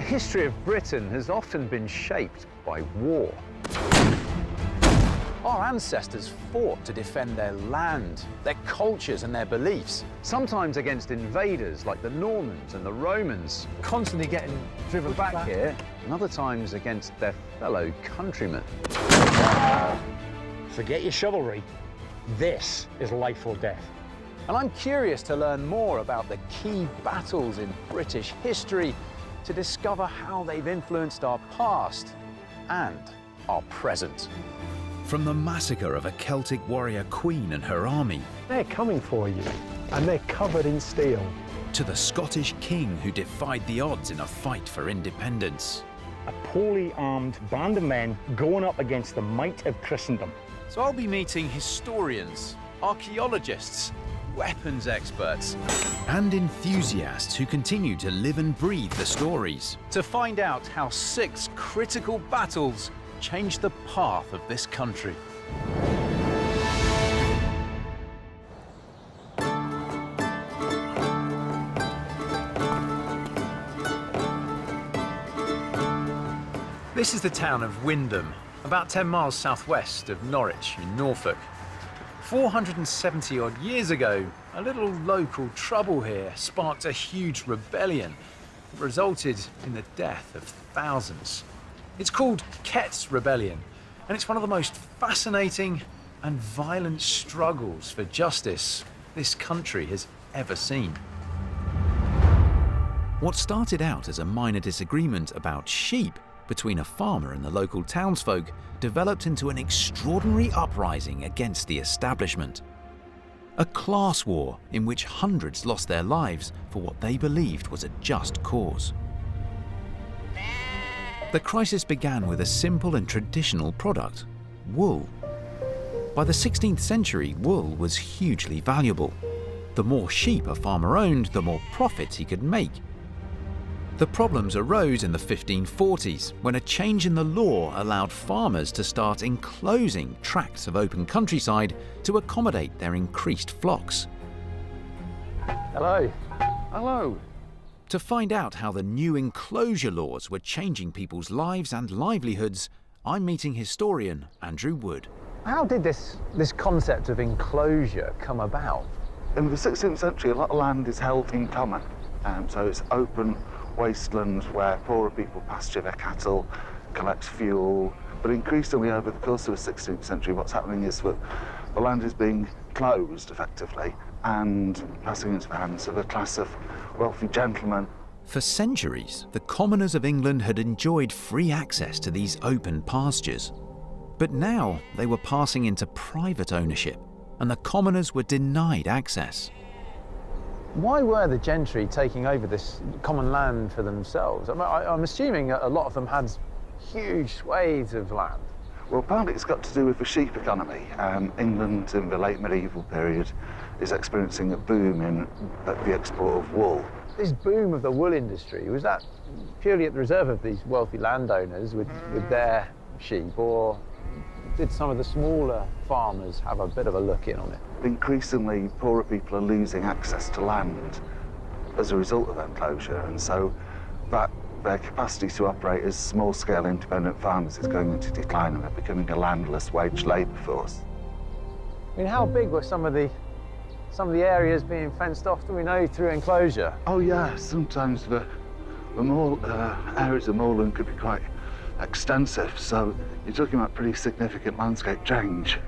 history of Britain has often been shaped by war. Our ancestors fought to defend their land, their cultures and their beliefs, sometimes against invaders like the Normans and the Romans, constantly getting driven back here, and other times against their fellow countrymen. Forget your chivalry. This is life or death. And I'm curious to learn more about the key battles in British history to discover how they've influenced our past and our present. From the massacre of a Celtic warrior queen and her army, They're coming for you, and they're covered in steel. to the Scottish king who defied the odds in a fight for independence. A poorly armed band of men going up against the might of Christendom. So I'll be meeting historians, archaeologists, weapons experts, And enthusiasts who continue to live and breathe the stories. to find out how 6 critical battles changed the path of this country. This is the town of Windham, about 10 miles southwest of Norwich in Norfolk. 470 odd years ago, a little local trouble here sparked a huge rebellion that resulted in the death of thousands. It's called Kett's Rebellion, and it's one of the most fascinating and violent struggles for justice this country has ever seen. What started out as a minor disagreement about sheep between a farmer and the local townsfolk developed into an extraordinary uprising against the establishment. A class war in which hundreds lost their lives for what they believed was a just cause. The crisis began with a simple and traditional product: wool. By the 16th century, wool was hugely valuable. The more sheep a farmer owned, the more profit he could make. The problems arose in the 1540s when a change in the law allowed farmers to start enclosing tracts of open countryside to accommodate their increased flocks. Hello. Hello. To find out how the new enclosure laws were changing people's lives and livelihoods, I'm meeting historian Andrew Wood. How did this concept of enclosure come about? In the 16th century, a lot of land is held in common, so it's open wasteland where poorer people pasture their cattle, collect fuel. But increasingly over the course of the 16th century, what's happening is that the land is being closed effectively and passing into the hands of a class of wealthy gentlemen. For centuries, the commoners of England had enjoyed free access to these open pastures. But now they were passing into private ownership, and the commoners were denied access. Why were the gentry taking over this common land for themselves? I'm assuming a lot of them had huge swathes of land. Well, partly it's got to do with the sheep economy. England in the late medieval period is experiencing a boom in the export of wool. This boom of the wool industry, was that purely at the reserve of these wealthy landowners with their sheep, or did some of the smaller farmers have a bit of a look in on it? Increasingly, poorer people are losing access to land as a result of enclosure, and so that their capacity to operate as small-scale independent farmers is going into decline, and they're becoming a landless wage labour force. I mean, how big were some of the areas being fenced off, do we know, through enclosure? Oh yeah, sometimes the areas of moorland could be quite extensive, so you're talking about pretty significant landscape change.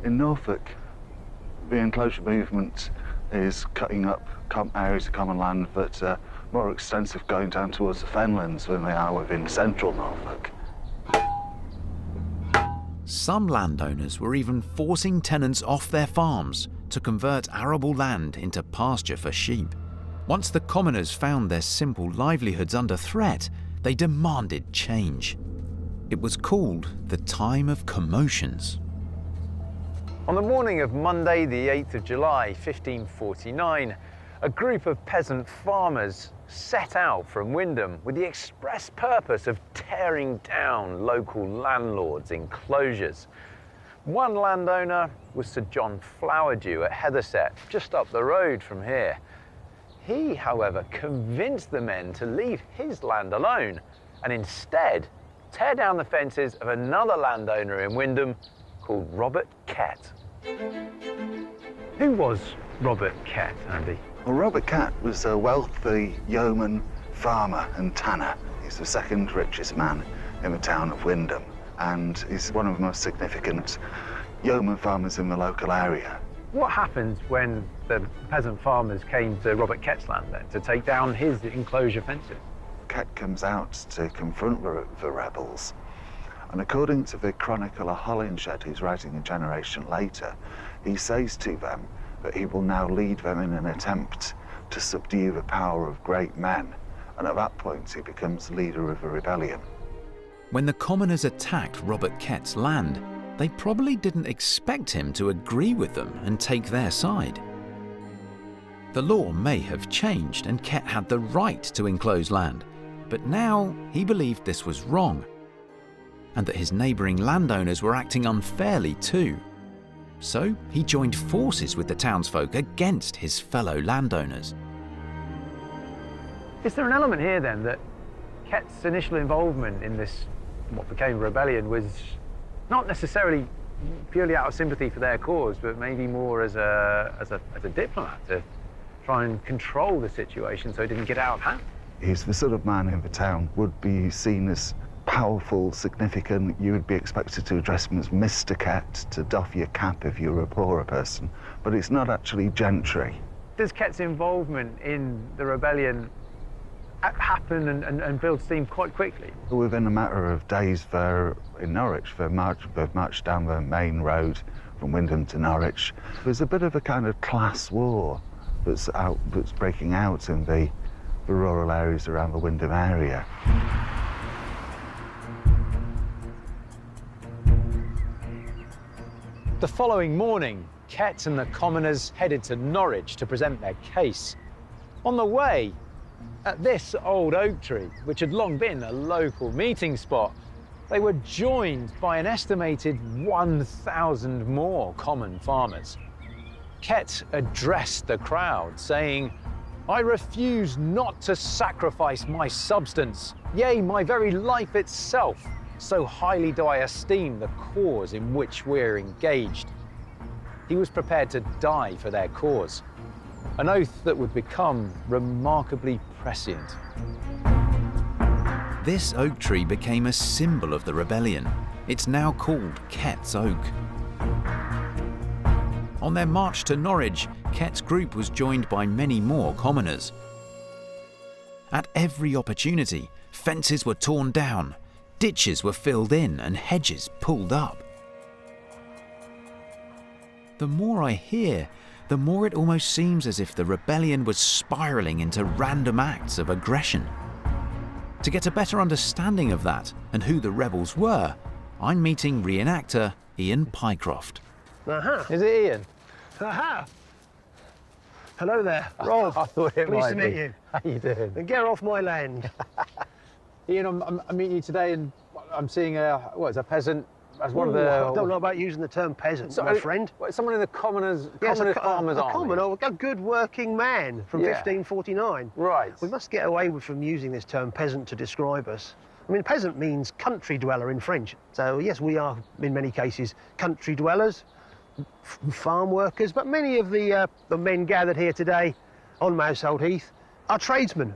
In Norfolk, the enclosure movement is cutting up areas of common land that are more extensive going down towards the fenlands than they are within central Norfolk. Some landowners were even forcing tenants off their farms to convert arable land into pasture for sheep. Once the commoners found their simple livelihoods under threat, they demanded change. It was called the time of commotions. On the morning of Monday, the 8th of July, 1549, a group of peasant farmers set out from Windham with the express purpose of tearing down local landlords' enclosures. One landowner was Sir John Flowerdew at Heatherset, just up the road from here. He, however, convinced the men to leave his land alone and instead tear down the fences of another landowner in Windham called Robert Ket. Who was Robert Ket, Andy? Well, Robert Ket was a wealthy yeoman, farmer and tanner. He's the second richest man in the town of Windham, and he's one of the most significant yeoman farmers in the local area. What happened when the peasant farmers came to Robert Ket's land then to take down his enclosure fences? Kett comes out to confront the rebels, and according to the chronicler Holinshed, who's writing a generation later, he says to them that he will now lead them in an attempt to subdue the power of great men, and at that point he becomes leader of the rebellion. When the commoners attacked Robert Ket's land, they probably didn't expect him to agree with them and take their side. The law may have changed and Kett had the right to enclose land, but now he believed this was wrong, and that his neighbouring landowners were acting unfairly too. So he joined forces with the townsfolk against his fellow landowners. Is there an element here then that Kett's initial involvement in this, what became a rebellion, was not necessarily purely out of sympathy for their cause, but maybe more as a diplomat to try and control the situation so it didn't get out of hand? He's the sort of man in the town would be seen as powerful, significant. You would be expected to address him as Mr. Kett, to doff your cap if you were a poorer person, but it's not actually gentry. Does Kett's involvement in the rebellion happen and build steam quite quickly? Within a matter of days, in Norwich, they've marched down the main road from Windham to Norwich. There's a bit of a kind of class war that's breaking out in the rural areas around the Windham area. The following morning, Kett and the commoners headed to Norwich to present their case. On the way, at this old oak tree, which had long been a local meeting spot, they were joined by an estimated 1,000 more common farmers. Kett addressed the crowd, saying, "I refuse not to sacrifice my substance, yea, my very life itself. So highly do I esteem the cause in which we're engaged." He was prepared to die for their cause, an oath that would become remarkably prescient. This oak tree became a symbol of the rebellion. It's now called Kett's Oak. On their march to Norwich, Kett's group was joined by many more commoners. At every opportunity, fences were torn down, ditches were filled in and hedges pulled up. The more I hear, the more it almost seems as if the rebellion was spiralling into random acts of aggression. To get a better understanding of that and who the rebels were, I'm meeting reenactor Ian Pycroft. Aha. Is it Ian? Aha. Hello there, Rob. I thought it Pleased might to be. meet you. How you doing? And get off my land. Ian, I'm meeting you today, and I'm seeing a peasant as one of Ooh, the. I don't know about using the term peasant, my friend. Someone in the commoners Yes, farmers a army. commoner, a good working man from Yeah. 1549. Right. We must get away from using this term peasant to describe us. I mean, peasant means country dweller in French. So yes, we are in many cases country dwellers, farm workers, but many of the men gathered here today on Mousehold Heath are tradesmen.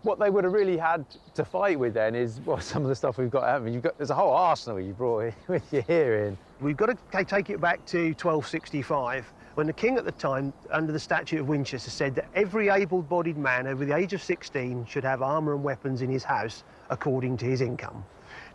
What they would have really had to fight with then is some of the stuff we've got. I mean, there's a whole arsenal you brought with you here, Ian. We've got to take it back to 1265, when the king at the time, under the Statute of Winchester, said that every able-bodied man over the age of 16 should have armour and weapons in his house according to his income.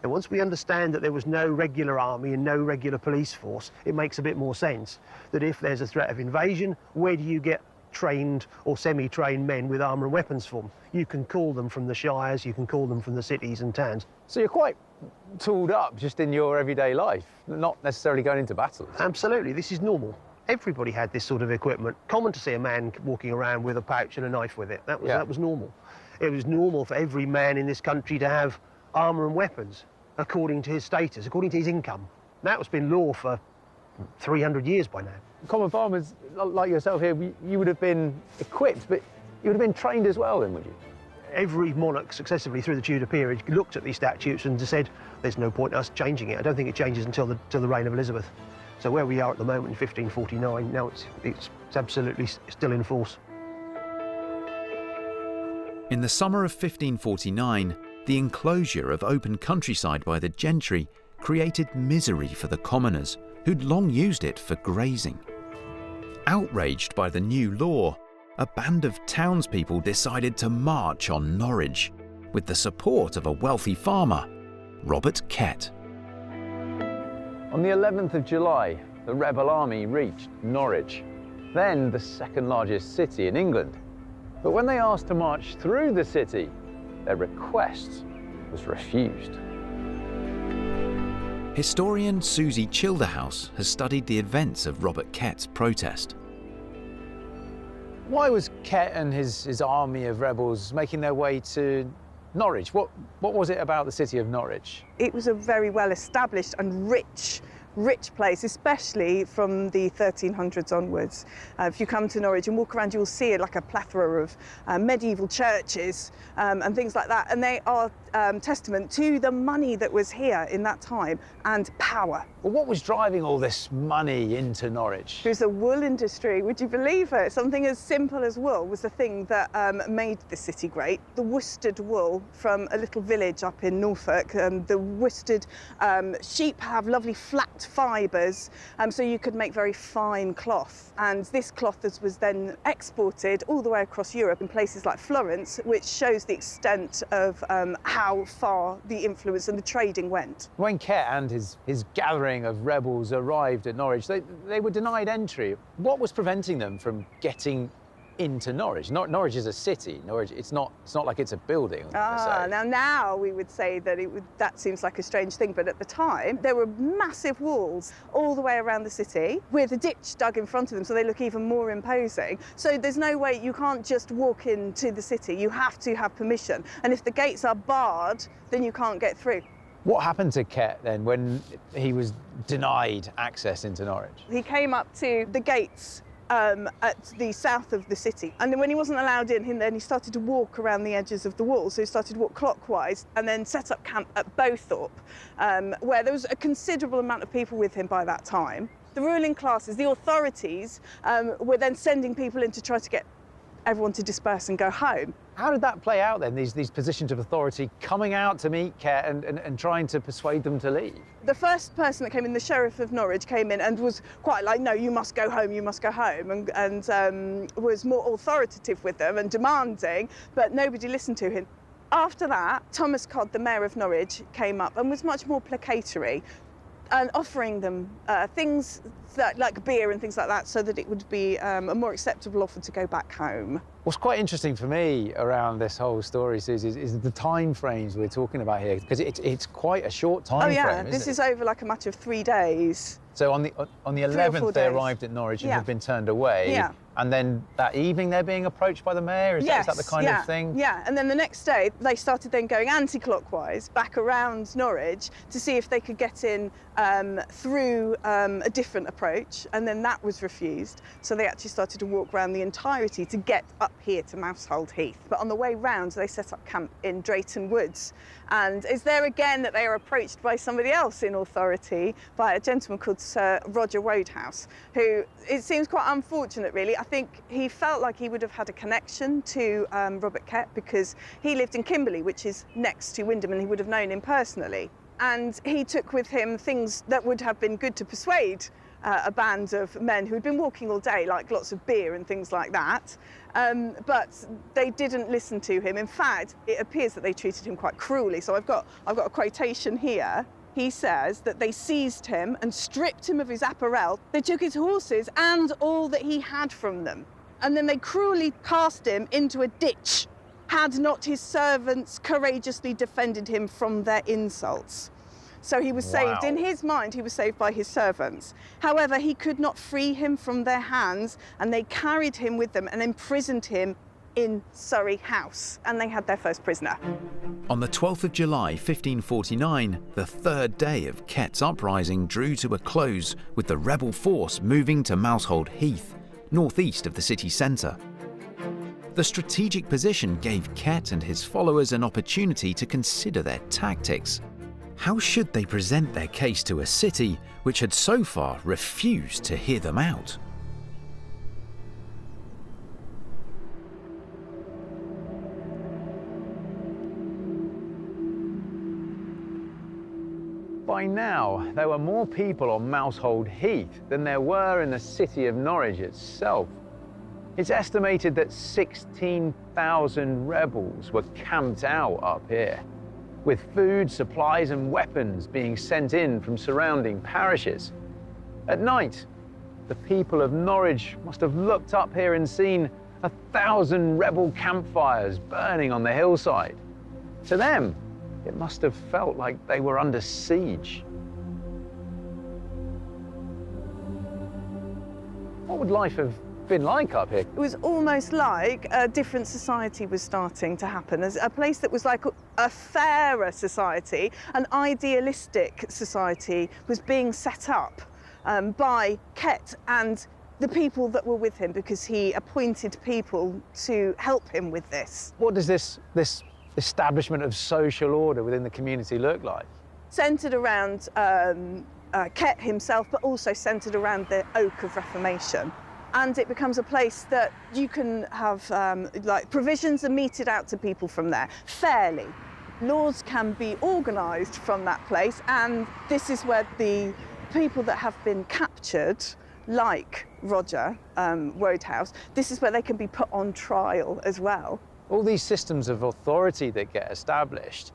And once we understand that there was no regular army and no regular police force, it makes a bit more sense that if there's a threat of invasion, where do you get trained or semi-trained men with armour and weapons from? You can call them from the shires, you can call them from the cities and towns. So you're quite tooled up just in your everyday life, not necessarily going into battles. Absolutely, this is normal. Everybody had this sort of equipment. Common to see a man walking around with a pouch and a knife with it. That was normal. It was normal for every man in this country to have armour and weapons according to his status, according to his income. That's been law for 300 years by now. Common farmers like yourself here, you would have been equipped, but You would have been trained as well then, would you? Every monarch successively through the Tudor period looked at these statutes and said, there's no point in us changing it. I don't think it changes until the reign of Elizabeth. So where we are at the moment in 1549, now it's absolutely still in force. In the summer of 1549, the enclosure of open countryside by the gentry created misery for the commoners, who'd long used it for grazing. Outraged by the new law, a band of townspeople decided to march on Norwich, with the support of a wealthy farmer, Robert Ket. On the 11th of July, the rebel army reached Norwich, then the second largest city in England. But when they asked to march through the city, their request was refused. Historian Susie Childerhouse has studied the events of Robert Ket's protest. Why was Kett and his army of rebels making their way to Norwich? What was it about the city of Norwich? It was a very well established and rich place, especially from the 1300s onwards. If you come to Norwich and walk around, you'll see like a plethora of medieval churches and things like that, and they are testament to the money that was here in that time and power. Well, what was driving all this money into Norwich? It was the wool industry, would you believe it? Something as simple as wool was the thing that made the city great. The worsted wool from a little village up in Norfolk, the worsted sheep have lovely flat fibres, so you could make very fine cloth. And this cloth was then exported all the way across Europe in places like Florence, which shows the extent of how far the influence and the trading went. When Kett and his gathering of rebels arrived at Norwich, they were denied entry. What was preventing them from getting into Norwich? Norwich is a city. Norwich, it's not like it's a building. Now we would say that that seems like a strange thing, but at the time there were massive walls all the way around the city with a ditch dug in front of them, so they look even more imposing. So there's no way, you can't just walk into the city. You have to have permission, and if the gates are barred, then you can't get through. What happened to Kett then when he was denied access into Norwich? He came up to the gates at the south of the city, and then when he wasn't allowed in, then he started to walk around the edges of the wall. So he started to walk clockwise and then set up camp at Bowthorpe, where there was a considerable amount of people with him by that time. The ruling classes, the authorities, were then sending people in to try to get everyone to disperse and go home. How did that play out then, these positions of authority coming out to meet Kett and trying to persuade them to leave? The first person that came in, the Sheriff of Norwich, came in and was quite like, no, you must go home, and was more authoritative with them and demanding, but nobody listened to him. After that, Thomas Codd, the Mayor of Norwich, came up and was much more placatory and offering them things like beer and things like that, so that it would be a more acceptable offer to go back home. What's quite interesting for me around this whole story, Susie, is the time frames we're talking about here, because it's quite a short time frame. Oh yeah, this is over like a matter of 3 days. So on the 11th they arrived at Norwich and had been turned away. Yeah. And then that evening they're being approached by the mayor? Is that the kind of thing? Yeah, and then the next day they started then going anti-clockwise back around Norwich to see if they could get in through a different approach, and then that was refused. So they actually started to walk around the entirety to get up here to Mousehold Heath. But on the way round they set up camp in Drayton Woods, and it's there again that they are approached by somebody else in authority, by a gentleman called Sir Roger Wodehouse, who, it seems quite unfortunate really. I think he felt like he would have had a connection to Robert Ket because he lived in Kimberley, which is next to Windham, and he would have known him personally. And he took with him things that would have been good to persuade a band of men who had been walking all day, like lots of beer and things like that. But they didn't listen to him. In fact, it appears that they treated him quite cruelly. So I've got a quotation here. He says that they seized him and stripped him of his apparel. They took his horses and all that he had from them. And then they cruelly cast him into a ditch, had not his servants courageously defended him from their insults. So he was saved. In his mind, he was saved by his servants. However, he could not free him from their hands, and they carried him with them and imprisoned him in Surrey House, and they had their first prisoner. On the 12th of July 1549, the third day of Kett's uprising drew to a close, with the rebel force moving to Mousehold Heath, northeast of the city centre. The The strategic position gave Kett and his followers an opportunity to consider their tactics. How should they present their case to a city which had so far refused to hear them out? By now, there were more people on Mousehold Heath than there were in the city of Norwich itself. It's estimated that 16,000 rebels were camped out up here, with food, supplies and weapons being sent in from surrounding parishes. At night, the people of Norwich must have looked up here and seen 1,000 rebel campfires burning on the hillside. To them, it must have felt like they were under siege. What would life have been like up here? It was almost like a different society was starting to happen, as a place that was like a fairer society, an idealistic society was being set up by Kett and the people that were with him, because he appointed people to help him with this. What does this establishment of social order within the community look like? Centred around Kett himself, but also centred around the Oak of Reformation. And it becomes a place that you can have like provisions are meted out to people from there fairly. Laws can be organised from that place, and this is where the people that have been captured, like Roger Wodehouse, this is where they can be put on trial as well. All these systems of authority that get established,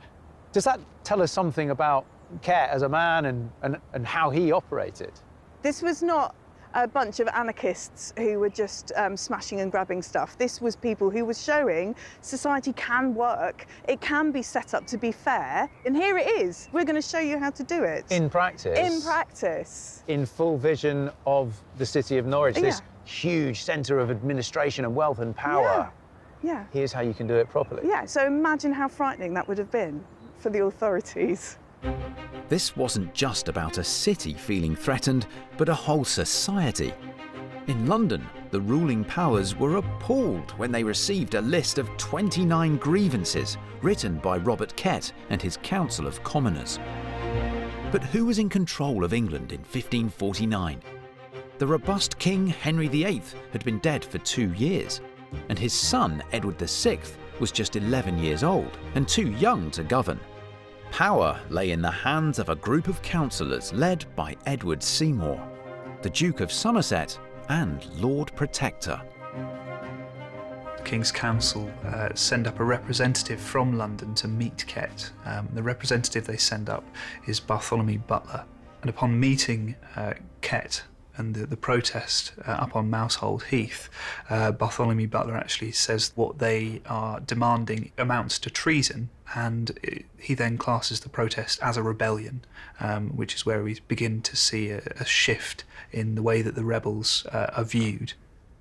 does that tell us something about Kett as a man and how he operated? This was not a bunch of anarchists who were just smashing and grabbing stuff. This was people who were showing society can work, it can be set up to be fair, and here it is. We're going to show you how to do it. In practice? In practice. In full vision of the city of Norwich, this huge centre of administration and wealth and power. Yeah. Here's how you can do it properly. Yeah, so imagine how frightening that would have been for the authorities. This wasn't just about a city feeling threatened, but a whole society. In London, the ruling powers were appalled when they received a list of 29 grievances written by Robert Ket and his Council of Commoners. But who was in control of England in 1549? The robust King Henry VIII had been dead for 2 years, and his son Edward VI was just 11 years old and too young to govern. Power lay in the hands of a group of councillors led by Edward Seymour, the Duke of Somerset and Lord Protector. The King's Council send up a representative from London to meet Kett. The representative they send up is Bartholomew Butler, and upon meeting Kett and the protest up on Mousehold Heath, Bartholomew Butler actually says what they are demanding amounts to treason, and he then classes the protest as a rebellion, which is where we begin to see a shift in the way that the rebels are viewed.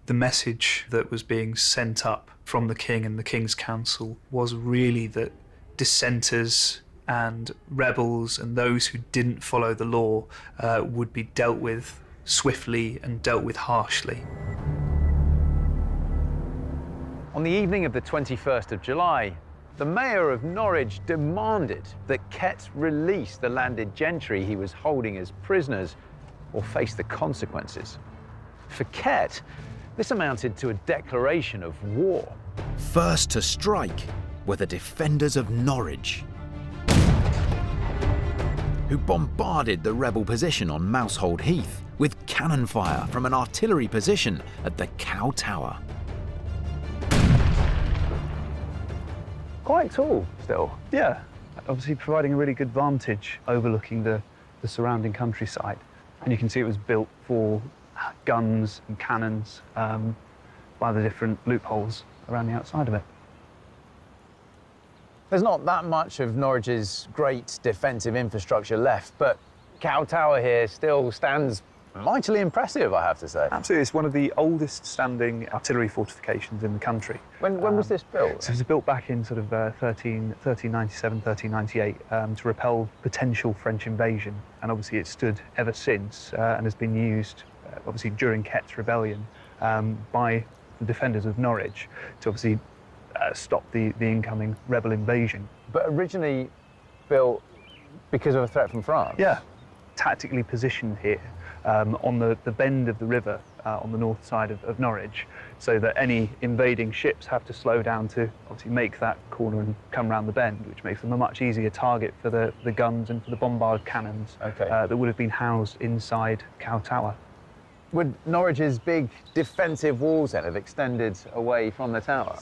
The message that was being sent up from the King and the King's Council was really that dissenters and rebels and those who didn't follow the law would be dealt with swiftly and dealt with harshly. On the evening of the 21st of July, the mayor of Norwich demanded that Kett release the landed gentry he was holding as prisoners or face the consequences. For Kett, this amounted to a declaration of war. First to strike were the defenders of Norwich, who bombarded the rebel position on Mousehold Heath with cannon fire from an artillery position at the Cow Tower. Quite tall still. Yeah, obviously providing a really good vantage overlooking the surrounding countryside. And you can see it was built for guns and cannons by the different loopholes around the outside of it. There's not that much of Norwich's great defensive infrastructure left, but Cow Tower here still stands mightily impressive, I have to say. Absolutely, it's one of the oldest standing artillery fortifications in the country. When was this built? So it was built back in sort of 1397, 1398 to repel potential French invasion. And obviously it's stood ever since and has been used, obviously during Kett's rebellion, by the defenders of Norwich to obviously stop the incoming rebel invasion. But originally built because of a threat from France? Yeah, tactically positioned here on the bend of the river on the north side of Norwich, so that any invading ships have to slow down to obviously make that corner and come round the bend, which makes them a much easier target for the guns and for the bombard cannons that would have been housed inside Cow Tower. Would Norwich's big defensive walls then have extended away from the tower?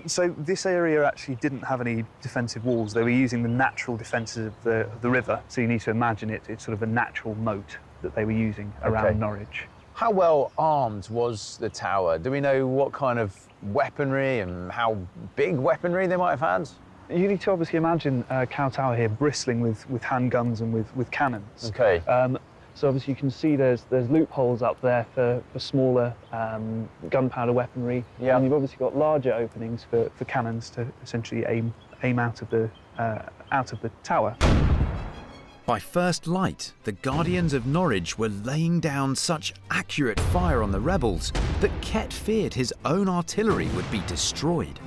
So this area actually didn't have any defensive walls. They were using the natural defences of the river. So you need to imagine it's sort of a natural moat that they were using around Norwich. How well armed was the tower? Do we know what kind of weaponry and how big weaponry they might have had? You need to obviously imagine Cow Tower here bristling with handguns and with cannons. Okay. So obviously you can see there's loopholes up there for smaller gunpowder weaponry. Yeah. And you've obviously got larger openings for cannons to essentially aim out of the tower. By first light, the Guardians of Norwich were laying down such accurate fire on the rebels that Kett feared his own artillery would be destroyed.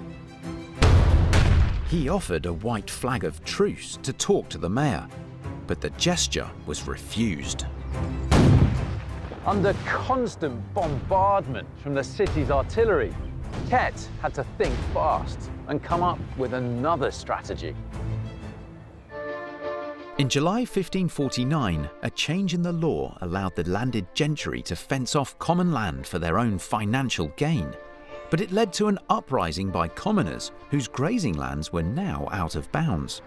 He offered a white flag of truce to talk to the mayor, but the gesture was refused. Under constant bombardment from the city's artillery, Kett had to think fast and come up with another strategy. In July 1549, a change in the law allowed the landed gentry to fence off common land for their own financial gain. But it led to an uprising by commoners whose grazing lands were now out of bounds.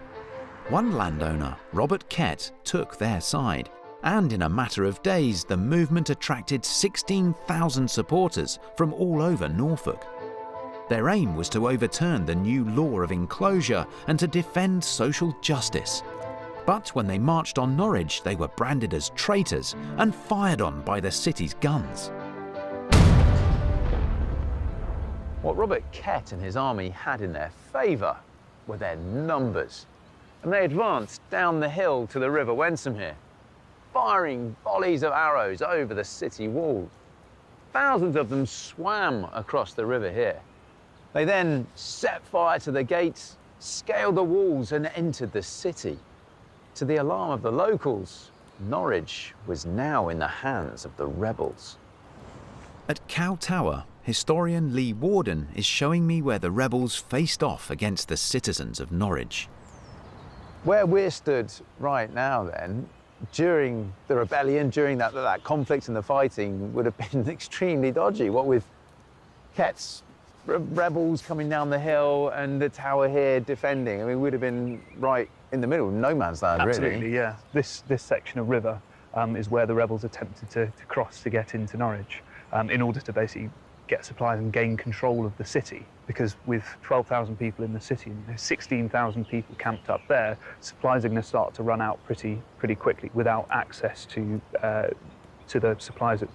One landowner, Robert Ket, took their side, and in a matter of days, the movement attracted 16,000 supporters from all over Norfolk. Their aim was to overturn the new law of enclosure and to defend social justice. But when they marched on Norwich, they were branded as traitors and fired on by the city's guns. What Robert Ket and his army had in their favour were their numbers. And they advanced down the hill to the River Windham here, firing volleys of arrows over the city walls. Thousands of them swam across the river here. They then set fire to the gates, scaled the walls and entered the city. To the alarm of the locals, Norwich was now in the hands of the rebels. At Cow Tower, historian Lee Warden is showing me where the rebels faced off against the citizens of Norwich. Where we're stood right now then, during the rebellion, during that conflict and the fighting, would have been extremely dodgy. What with Kett's rebels coming down the hill and the tower here defending, I mean, we'd have been right in the middle, no man's land, Absolutely, really. yeah. This section of river is where the rebels attempted to cross to get into Norwich in order to basically get supplies and gain control of the city. Because with 12,000 people in the city and 16,000 people camped up there, supplies are going to start to run out pretty quickly without access to the supplies that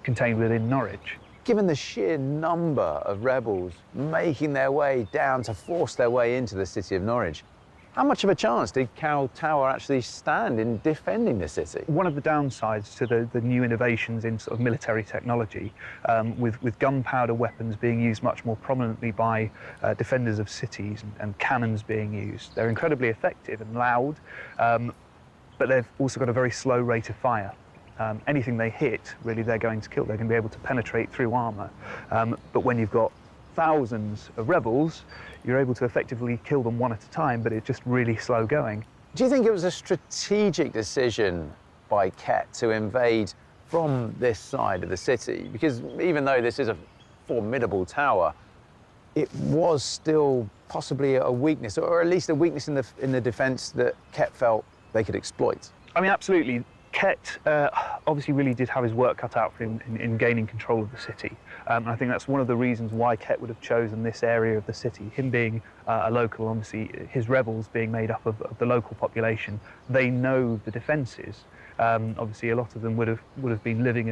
contained within Norwich. Given the sheer number of rebels making their way down to force their way into the city of Norwich, how much of a chance did Cow Tower actually stand in defending the city? One of the downsides to the new innovations in sort of military technology, with gunpowder weapons being used much more prominently by defenders of cities and cannons being used, they're incredibly effective and loud, but they've also got a very slow rate of fire. Anything they hit, really, they're going to kill. They're going to be able to penetrate through armour. But when you've got thousands of rebels, you're able to effectively kill them one at a time, but it's just really slow going. Do you think it was a strategic decision by Kett to invade from this side of the city? Because even though this is a formidable tower, it was still possibly a weakness, or at least a weakness in the defence that Kett felt they could exploit. I mean, absolutely. Kett obviously really did have his work cut out for him in gaining control of the city. I think that's one of the reasons why Kett would have chosen this area of the city. Him being a local, obviously his rebels being made up of the local population, they know the defences. Obviously a lot of them would have been living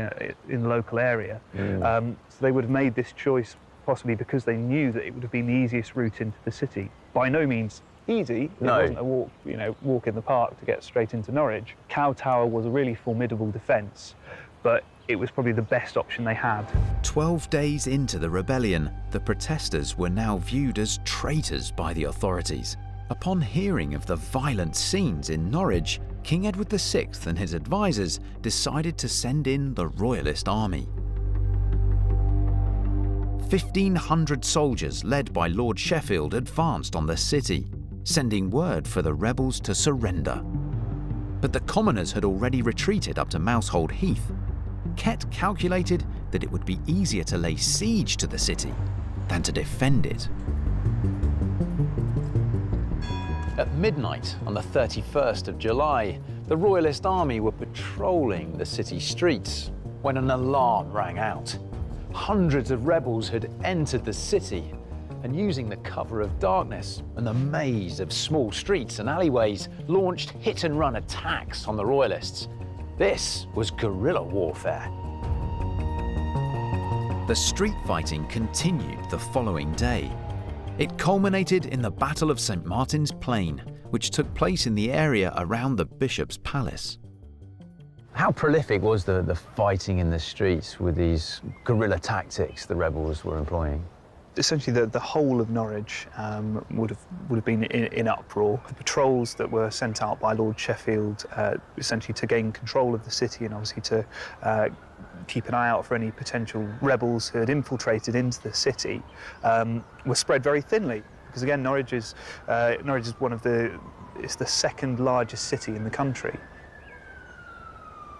in the local area. So they would have made this choice possibly because they knew that it would have been the easiest route into the city. By no means easy. No. It wasn't a walk in the park to get straight into Norwich. Cow Tower was a really formidable defence, but it was probably the best option they had. 12 days into the rebellion, the protesters were now viewed as traitors by the authorities. Upon hearing of the violent scenes in Norwich, King Edward VI and his advisors decided to send in the Royalist army. 1,500 soldiers led by Lord Sheffield advanced on the city, sending word for the rebels to surrender. But the commoners had already retreated up to Mousehold Heath. Kett calculated that it would be easier to lay siege to the city than to defend it. At midnight on the 31st of July, the Royalist army were patrolling the city streets when an alarm rang out. Hundreds of rebels had entered the city, and using the cover of darkness and the maze of small streets and alleyways, launched hit-and-run attacks on the Royalists. This was guerrilla warfare. The street fighting continued the following day. It culminated in the Battle of St. Martin's Plain, which took place in the area around the Bishop's Palace. How prolific was the fighting in the streets with these guerrilla tactics the rebels were employing? Essentially, the whole of Norwich would have been in uproar. The patrols that were sent out by Lord Sheffield, essentially to gain control of the city and obviously to keep an eye out for any potential rebels who had infiltrated into the city, were spread very thinly. Because again, Norwich is it's the second largest city in the country.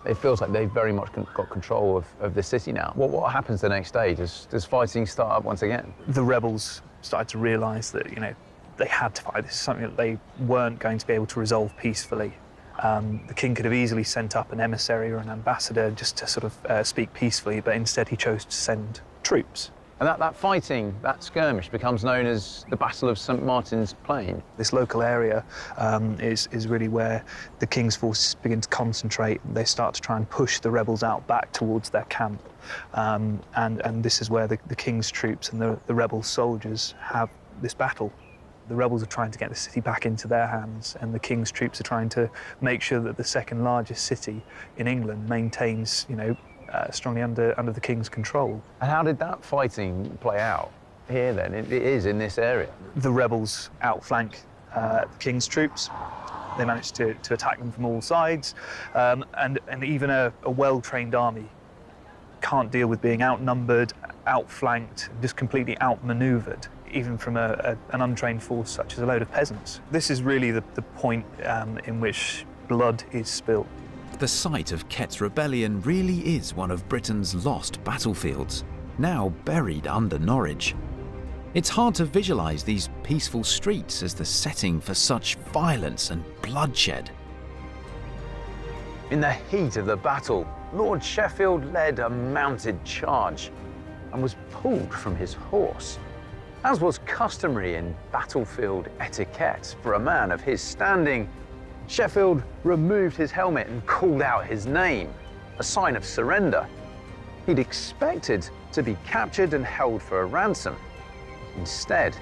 It feels like they've very much got control of the city now. What happens the next day? Does fighting start up once again? The rebels started to realise that, they had to fight. This is something that they weren't going to be able to resolve peacefully. The king could have easily sent up an emissary or an ambassador just to sort of speak peacefully, but instead he chose to send troops. And that fighting, that skirmish, becomes known as the Battle of St. Martin's Plain. This local area is really where the king's forces begin to concentrate. They start to try and push the rebels out back towards their camp. And this is where the king's troops and the rebel soldiers have this battle. The rebels are trying to get the city back into their hands, and the king's troops are trying to make sure that the second largest city in England maintains, strongly under the king's control. And how did that fighting play out here then? It is in this area. The rebels outflank the king's troops. They manage to attack them from all sides, and even a well-trained army can't deal with being outnumbered, outflanked, just completely outmaneuvered, even from an untrained force such as a load of peasants. This is really the point in which blood is spilt. The site of Kett's rebellion really is one of Britain's lost battlefields, now buried under Norwich. It's hard to visualise these peaceful streets as the setting for such violence and bloodshed. In the heat of the battle, Lord Sheffield led a mounted charge and was pulled from his horse. As was customary in battlefield etiquette for a man of his standing, Sheffield removed his helmet and called out his name, a sign of surrender. He'd expected to be captured and held for a ransom. Instead,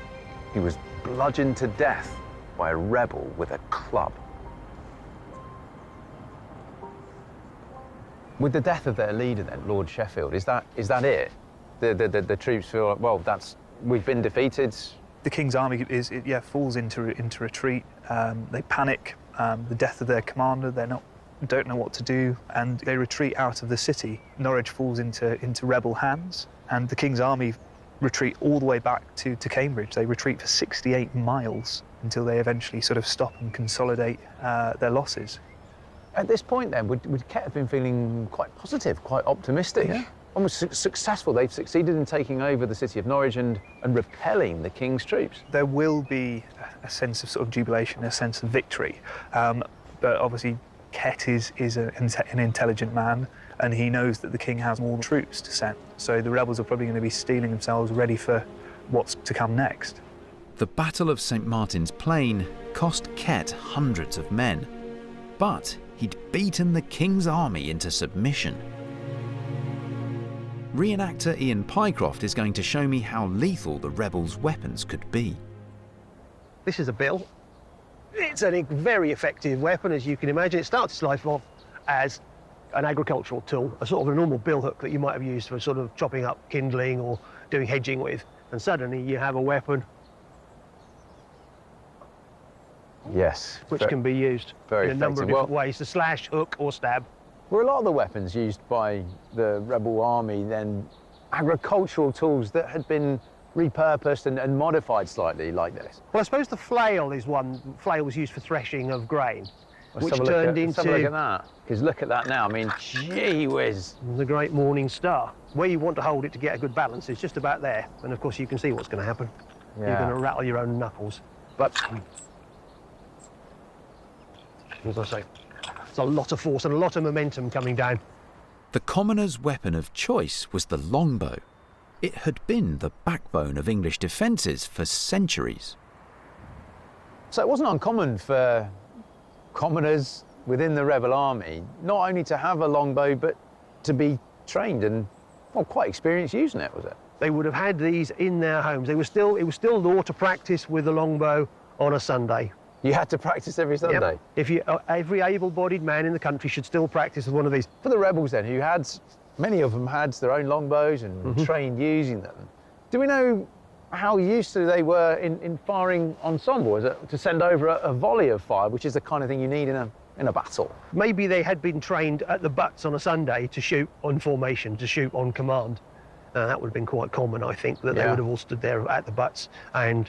he was bludgeoned to death by a rebel with a club. With the death of their leader then, Lord Sheffield, is that it? The troops feel like, well, we've been defeated. The king's army falls into retreat. They panic. The death of their commander, don't know what to do, and they retreat out of the city. Norwich falls into rebel hands, and the king's army retreat all the way back to Cambridge. They retreat for 68 miles until they eventually sort of stop and consolidate their losses. At this point then, would Kett have been feeling quite positive, quite optimistic? Yeah. Almost successful. They've succeeded in taking over the city of Norwich and repelling the king's troops. There will be a sense of sort of jubilation, a sense of victory. But obviously, Kett is an intelligent man, and he knows that the king has more troops to send. So the rebels are probably going to be steeling themselves ready for what's to come next. The Battle of St. Martin's Plain cost Kett hundreds of men, but he'd beaten the king's army into submission. Reenactor Ian Pycroft is going to show me how lethal the rebels' weapons could be. This is a bill. It's a very effective weapon, as you can imagine. It starts its life off as an agricultural tool, a sort of a normal billhook that you might have used for sort of chopping up kindling or doing hedging with, and suddenly you have a weapon Yes. which can be used in a number of different ways, to slash, hook or stab. Were a lot of the weapons used by the rebel army then agricultural tools that had been repurposed and modified slightly like this? Well, I suppose the flail is one. Flail was used for threshing of grain, which turned Let's have a look into at that. Because look at that now. I mean, gee whiz. the great morning star. Where you want to hold it to get a good balance is just about there. And of course you can see what's going to happen. You're going to rattle your own knuckles. But, as I say, it's a lot of force and a lot of momentum coming down. The commoner's weapon of choice was the longbow. It had been the backbone of English defences for centuries. So it wasn't uncommon for commoners within the rebel army not only to have a longbow but to be trained and quite experienced using it, was it? They would have had these in their homes. It was still law to practice with the longbow on a Sunday. You had to practice every Sunday? Yep. Every able-bodied man in the country should still practice with one of these. For the rebels then, who had, many of them had their own longbows and trained using them, do we know how used to they were in firing ensemble? Is it to send over a volley of fire, which is the kind of thing you need in a battle? Maybe they had been trained at the butts on a Sunday to shoot on formation, to shoot on command. That would have been quite common, I think, that they would have all stood there at the butts and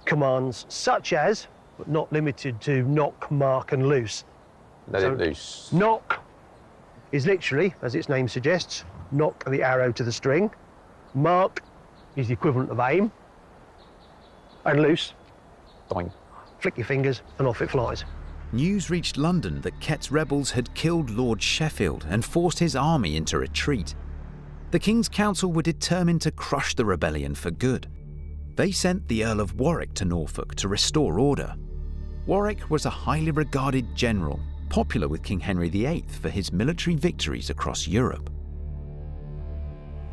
commands such as, but not limited to, knock, mark and loose. Let it loose. Knock is literally, as its name suggests, knock the arrow to the string. Mark is the equivalent of aim. And loose, Doink. Flick your fingers and off it flies. News reached London that Kett's rebels had killed Lord Sheffield and forced his army into retreat. The King's Council were determined to crush the rebellion for good. They sent the Earl of Warwick to Norfolk to restore order. Warwick was a highly regarded general, popular with King Henry VIII for his military victories across Europe.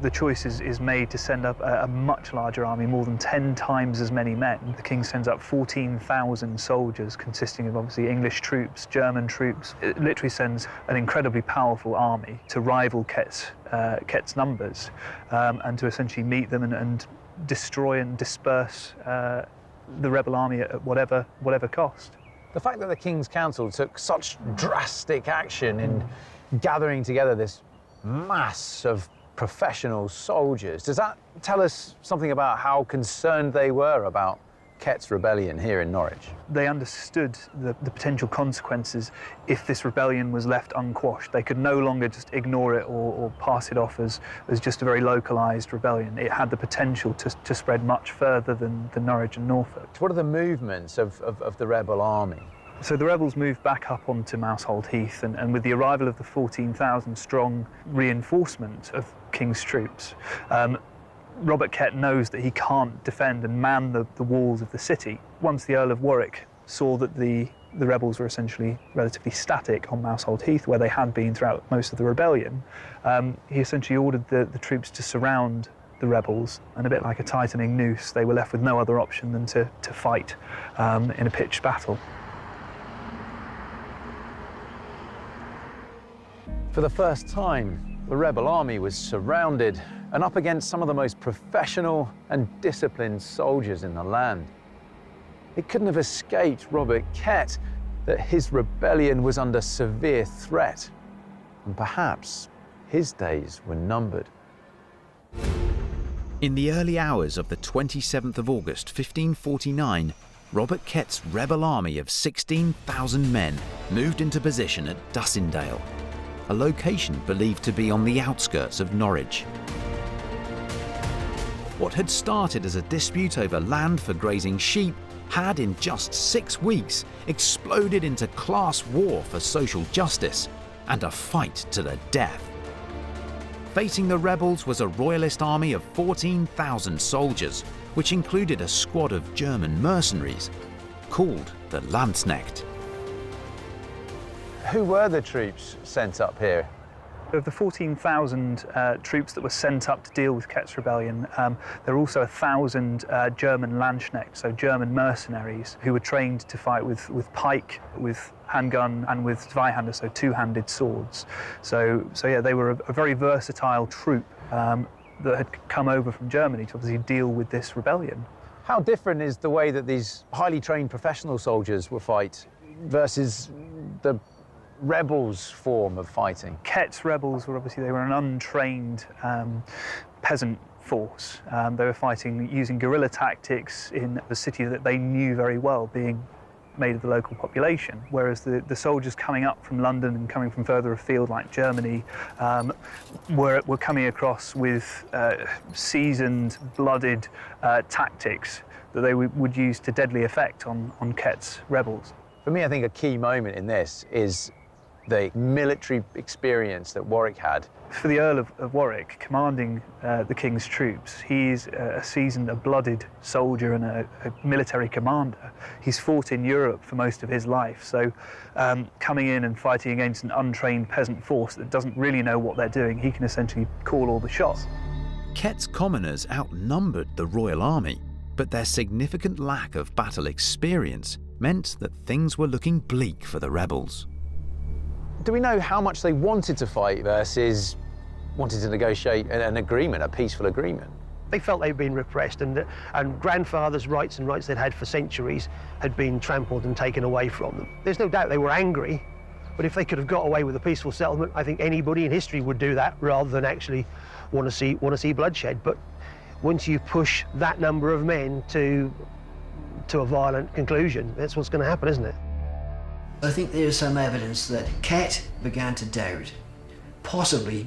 The choice is made to send up a much larger army, more than 10 times as many men. The king sends up 14,000 soldiers, consisting of obviously English troops, German troops. It literally sends an incredibly powerful army to rival Kett's numbers, and to essentially meet them and destroy and disperse the rebel army at whatever cost. The fact that the King's Council took such drastic action in gathering together this mass of professional soldiers, does that tell us something about how concerned they were about Kett's rebellion here in Norwich? They understood the potential consequences if this rebellion was left unquashed. They could no longer just ignore it or pass it off as just a very localised rebellion. It had the potential to spread much further than Norwich and Norfolk. What are the movements of the rebel army? So the rebels moved back up onto Mousehold Heath, and with the arrival of the 14,000 strong reinforcement of King's troops, Robert Ket knows that he can't defend and man the walls of the city. Once the Earl of Warwick saw that the rebels were essentially relatively static on Mousehold Heath, where they had been throughout most of the rebellion, he essentially ordered the troops to surround the rebels, and a bit like a tightening noose, they were left with no other option than to fight in a pitched battle. For the first time, the rebel army was surrounded and up against some of the most professional and disciplined soldiers in the land. It couldn't have escaped Robert Ket that his rebellion was under severe threat, and perhaps his days were numbered. In the early hours of the 27th of August 1549, Robert Ket's rebel army of 16,000 men moved into position at Dussindale, a location believed to be on the outskirts of Norwich. What had started as a dispute over land for grazing sheep had, in just 6 weeks, exploded into class war for social justice and a fight to the death. Facing the rebels was a royalist army of 14,000 soldiers, which included a squad of German mercenaries called the Landsknecht. Who were the troops sent up here? Of the 14,000 troops that were sent up to deal with Kett's rebellion, there were also 1,000 German Landsknechts, so German mercenaries, who were trained to fight with pike, with handgun, and with Zweihander, so two-handed swords. So yeah, they were a very versatile troop that had come over from Germany to obviously deal with this rebellion. How different is the way that these highly trained professional soldiers will fight versus the rebels' form of fighting? Kett's rebels were obviously, they were an untrained peasant force. They were fighting using guerrilla tactics in a city that they knew very well, being made of the local population, whereas the soldiers coming up from London and coming from further afield like Germany were coming across with seasoned, blooded tactics that they would use to deadly effect on Kett's rebels. For me, I think a key moment in this is the military experience that Warwick had. For the Earl of Warwick, commanding the King's troops, he's a seasoned, a blooded soldier and a military commander. He's fought in Europe for most of his life, so coming in and fighting against an untrained peasant force that doesn't really know what they're doing, he can essentially call all the shots. Kett's commoners outnumbered the Royal Army, but their significant lack of battle experience meant that things were looking bleak for the rebels. Do we know how much they wanted to fight versus wanted to negotiate an agreement, a peaceful agreement? They felt they'd been repressed, and grandfathers' rights and rights they'd had for centuries had been trampled and taken away from them. There's no doubt they were angry, but if they could have got away with a peaceful settlement, I think anybody in history would do that rather than actually want to see bloodshed. But once you push that number of men to a violent conclusion, that's what's going to happen, isn't it? I think there is some evidence that Kett began to doubt possibly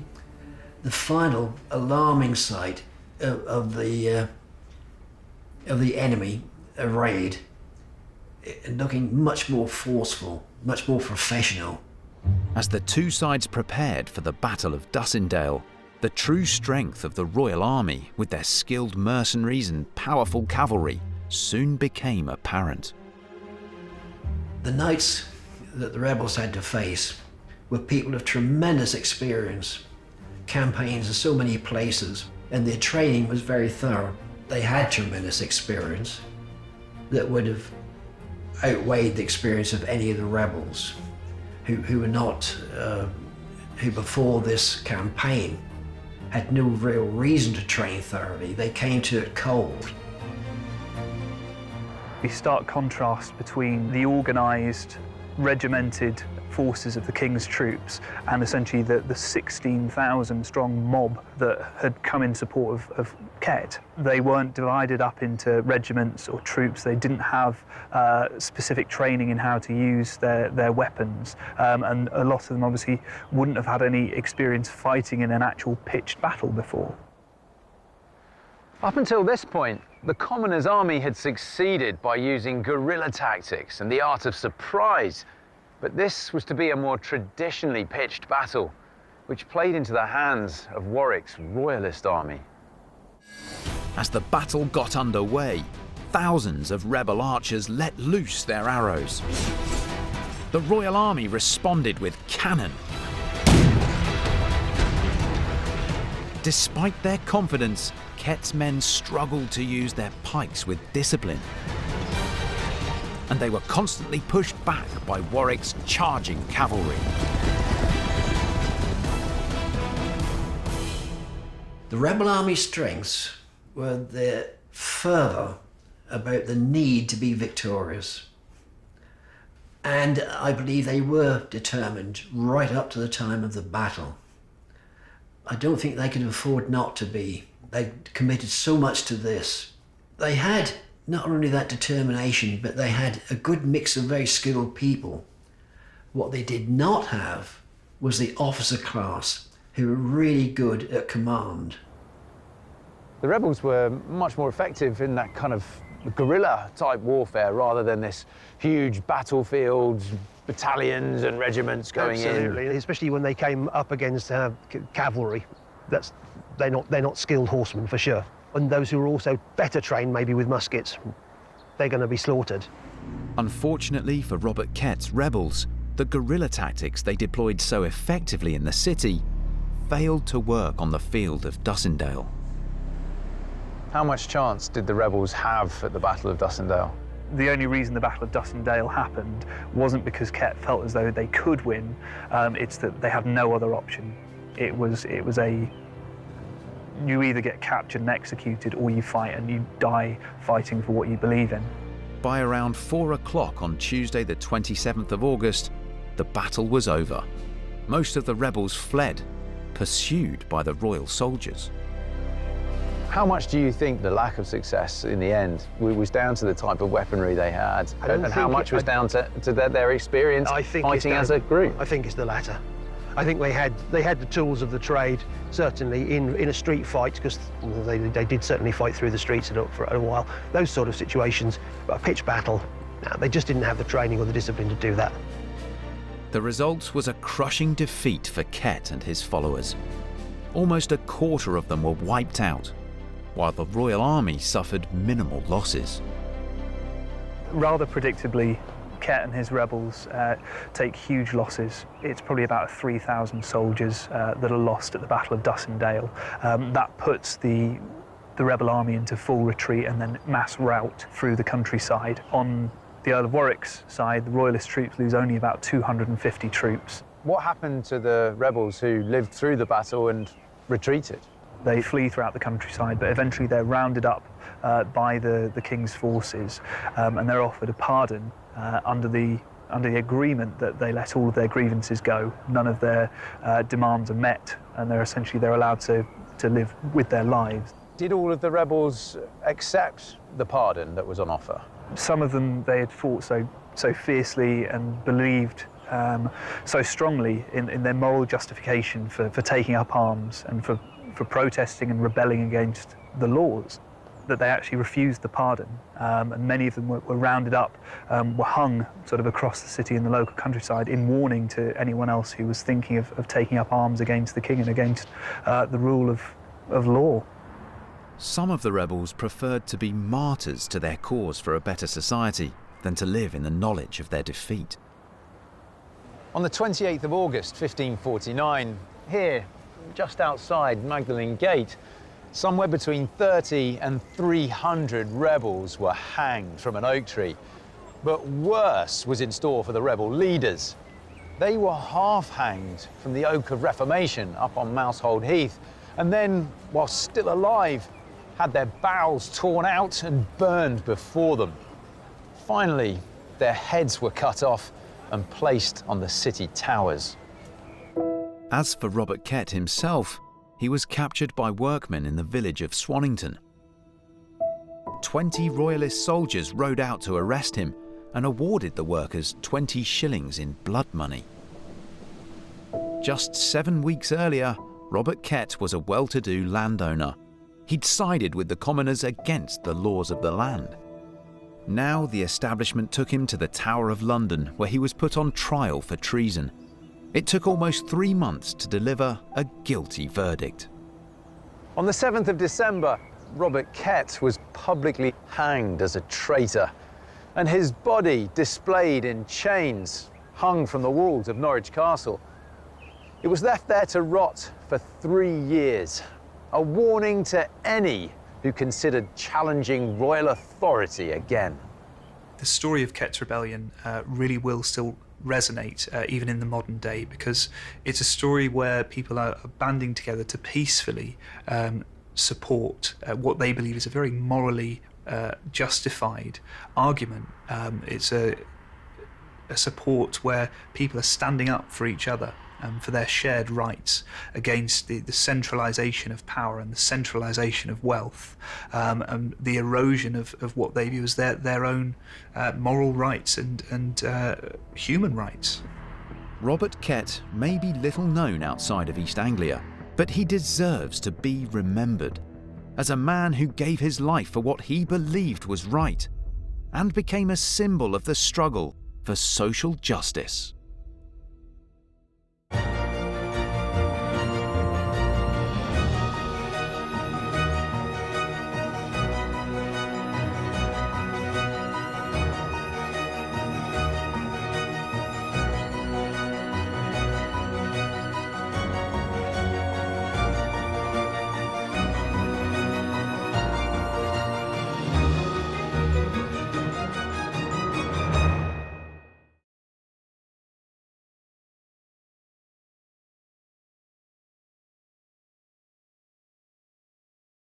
the final alarming sight of the enemy arrayed, looking much more forceful, much more professional. As the two sides prepared for the Battle of Dussindale, the true strength of the Royal Army, with their skilled mercenaries and powerful cavalry, soon became apparent. The knights that the rebels had to face were people of tremendous experience, campaigns in so many places, and their training was very thorough. They had tremendous experience that would have outweighed the experience of any of the rebels who were not, who before this campaign had no real reason to train thoroughly. They came to it cold. The stark contrast between the organised, regimented forces of the King's troops and essentially the 16,000 strong mob that had come in support of Kett. They weren't divided up into regiments or troops. They didn't have specific training in how to use their weapons, and a lot of them obviously wouldn't have had any experience fighting in an actual pitched battle before. Up until this point, the commoners' army had succeeded by using guerrilla tactics and the art of surprise. But this was to be a more traditionally pitched battle, which played into the hands of Warwick's royalist army. As the battle got underway, thousands of rebel archers let loose their arrows. The Royal Army responded with cannon. Despite their confidence, Kett's men struggled to use their pikes with discipline, and they were constantly pushed back by Warwick's charging cavalry. The rebel army's strengths were their fervour about the need to be victorious. And I believe they were determined right up to the time of the battle. I don't think they could afford not to be. They committed so much to this. They had not only that determination, but they had a good mix of very skilled people. What they did not have was the officer class who were really good at command. The rebels were much more effective in that kind of guerrilla-type warfare rather than this huge battlefields, battalions and regiments going in. Absolutely, especially when they came up against cavalry. They're not skilled horsemen for sure. And those who are also better trained, maybe with muskets, they're going to be slaughtered. Unfortunately for Robert Kett's rebels, the guerrilla tactics they deployed so effectively in the city failed to work on the field of Dussindale. How much chance did the rebels have at the Battle of Dussindale? The only reason the Battle of Dussindale happened wasn't because Kett felt as though they could win, it's that they had no other option. It was you either get captured and executed or you fight, and you die fighting for what you believe in. By around 4 o'clock on Tuesday the 27th of August, the battle was over. Most of the rebels fled, pursued by the royal soldiers. How much do you think the lack of success in the end was down to the type of weaponry they had, and how much was down to their experience fighting as a group? I think it's the latter. I think they had the tools of the trade, certainly in a street fight, because they did certainly fight through the streets for a while. Those sort of situations, but a pitched battle, no, they just didn't have the training or the discipline to do that. The result was a crushing defeat for Kett and his followers. Almost a quarter of them were wiped out, while the Royal Army suffered minimal losses. Rather predictably, Kett and his rebels take huge losses. It's probably about 3,000 soldiers that are lost at the Battle of Dussindale. That puts the rebel army into full retreat and then mass rout through the countryside. On the Earl of Warwick's side, the Royalist troops lose only about 250 troops. What happened to the rebels who lived through the battle and retreated? They flee throughout the countryside, but eventually they're rounded up by the king's forces, and they're offered a pardon under the agreement that they let all of their grievances go. None of their demands are met, and they're allowed to live with their lives. Did all of the rebels accept the pardon that was on offer? Some of them, they had fought so fiercely and believed so strongly in their moral justification for taking up arms and for protesting and rebelling against the laws, that they actually refused the pardon. And many of them were rounded up, were hung sort of across the city in the local countryside in warning to anyone else who was thinking of taking up arms against the king and against the rule of law. Some of the rebels preferred to be martyrs to their cause for a better society than to live in the knowledge of their defeat. On the 28th of August, 1549, here, just outside Magdalen Gate, somewhere between 30 and 300 rebels were hanged from an oak tree. But worse was in store for the rebel leaders. They were half-hanged from the Oak of Reformation up on Mousehold Heath, and then, while still alive, had their bowels torn out and burned before them. Finally, their heads were cut off and placed on the city towers. As for Robert Ket himself, he was captured by workmen in the village of Swannington. 20 royalist soldiers rode out to arrest him and awarded the workers 20 shillings in blood money. Just 7 weeks earlier, Robert Ket was a well-to-do landowner. He'd sided with the commoners against the laws of the land. Now the establishment took him to the Tower of London, where he was put on trial for treason. It took almost 3 months to deliver a guilty verdict. On the 7th of December, Robert Ket was publicly hanged as a traitor, and his body displayed in chains hung from the walls of Norwich Castle. It was left there to rot for 3 years, a warning to any who considered challenging royal authority again. The story of Kett's rebellion really will still resonate even in the modern day, because it's a story where people are banding together to peacefully support what they believe is a very morally justified argument. It's a support where people are standing up for each other, for their shared rights against the centralisation of power and the centralisation of wealth, and the erosion of what they view as their own moral rights and human rights. Robert Ket may be little known outside of East Anglia, but he deserves to be remembered as a man who gave his life for what he believed was right and became a symbol of the struggle for social justice.